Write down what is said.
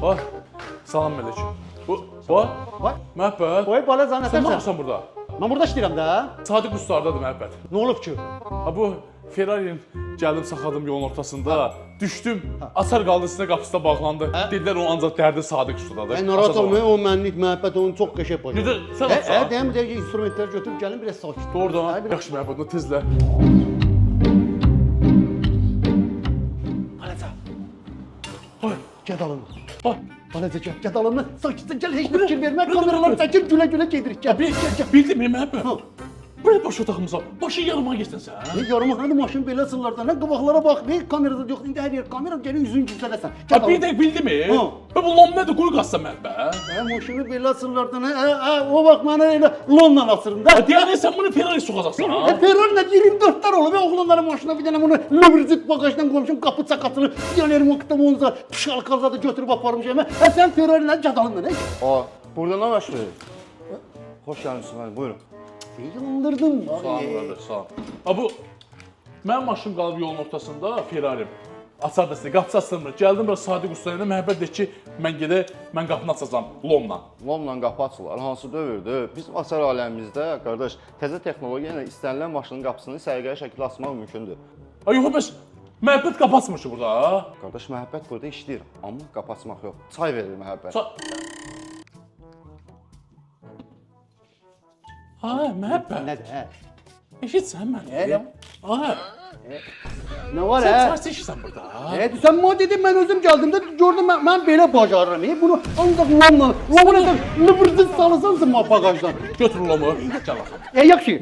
Bax, salam əleykum. Bax, Vay. məhəbbət. Oy bala zan Sən nə nətərsən? yapırsan burada? Mən burada işləyirəm də. Sadiq ustalardadır məhəbbət. Nə olub ki? Ha bu Ferrari'nin gəldim saxladım yolun ortasında. Düşdüm, açar qaldı üstünə qapısı da bağlandı. Dedilər o ancaq dərdi Sadiq ustadadır. Narahat olma, o mənlik, məhəbbət, onun çox qəşəng başa. Necə, sən atsan? Deyəm, instrumentləri götürüb gəlin, biraz sakit. Doğrudan. Yaxşı məhəbbət, onu tezlə. Balaca, Ay, gəd alın. bax. Balaca gəd alın. Sakitcə gəl, heç bir fikir vermə. Kameralar çəkir, gülə-gülə gedirik. Gəl, gəl. Bildin mi məhəbbət? Buraya baş otağımıza, başı yarıma geçdin sən. Yarımaqlı maşın belə sınırlardan, nə qabaqlara bax, bir kamerada yox, indi hər yer kamera, gəlin üzünü gizlədəsən. Ha bir də bildi mi? Ha. Bu lom nədir? Qoy qassa məhəbbət. Maşını belə sınırlardan, o vaxt mənə elə lonla asırım da. Deyəndə sən bunu Ferrari soxacaqsan ha? Ferrari 24'lər olur. Ben oğlanların maşına bir tane bunu Lübrizit bagajdan koymuşum, kapı çakatını, yanarım vakıtta monzar, şalkazadı götürüp aparmışım hemen. Sen Ferrari'yle cadalınla ne? Aa, burada nə baş verir? Xoş gəlmisiniz, hadi buyurun. Yandırdım. Sağ ol qardaş, sağ ol. Ha bu mənim maşınım qalıb yolun ortasında Ferrari. Açar dəstə, qapısı açılmır. Gəldim bura Sadiq ustaya məhəbbət de ki, mən qapını açacağam lomla. Lomla qapı açılar, hansı dövrdür? Bizim açar aləmimizdə, qardaş, təzə texnologiya ilə istənilən maşının qapısını səliqəli şəkildə açmaq mümkündür. Ay yox, bəs məhəbbət qapı açmır ki burada. Qardaş, məhəbbət burada işləyir, amma qapı açmaq yox. Çay verir məhəbbət. Ha, məhəbbət. Ne de? Eşitsən məni? Elə. Ha, Ne var sən he? çay içirsən burada. Sen bana dedin ben özüm geldim de gördüm ben böyle bacarırım. Bunu ancak lonla, ne de Lübrizit salısan bagajdan. Götür lomu, gəl baxım. Yaxşı.